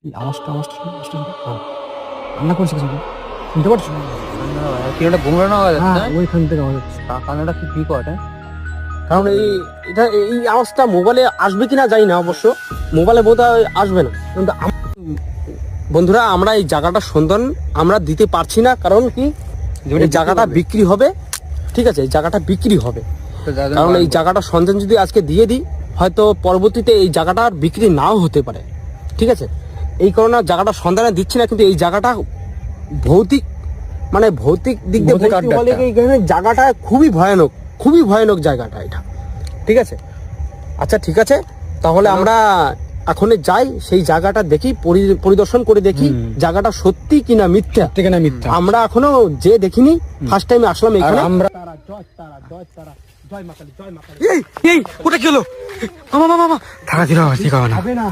এই আওয়াজটা রান্না করছে কিছু শুনতে পাচ্ছ? কি একটা ঘুমড়ানো আওয়াজ হ্যাঁ, হচ্ছে ওইখান থেকে আওয়াজ হচ্ছে। কানাডা কি বিকট হ্যাঁ কারণ এই আওয়াজটা মোবাইলে আসবে কিনা জানি না, অবশ্য মোবাইলে বোধহয় আসবে না, কিন্তু বন্ধুরা আমরা এই জায়গাটা সন্ধান আমরা দিতে পারছি না। কারণ কি, এই জায়গাটা বিক্রি হবে, ঠিক আছে, এই জায়গাটা বিক্রি হবে। কারণ এই জায়গাটা সন্ধান যদি আজকে দিয়ে দিই, হয়তো পরবর্তীতে এই জায়গাটা আর বিক্রি নাও হতে পারে, ঠিক আছে। এই কারণে জায়গাটা সন্ধানে দিচ্ছি না, কিন্তু এই জায়গাটা ভৌতিক দিক দিয়ে বলতে বলে এইখানে জায়গাটা খুবই ভয়ানক জায়গাটা এটা, ঠিক আছে। আচ্ছা ঠিক আছে, তাহলে আমরা এখন যাই সেই জায়গাটা দেখি, পরিদর্শন করে দেখি জায়গাটা সত্যি কিনা মিথ্যা। আমরা এখনো যে দেখিনি, ফার্স্ট টাইম আসলাম এখানে। আমরা এই ওটা কি হলো? মামা থাকা দিল ঠিক হবে না।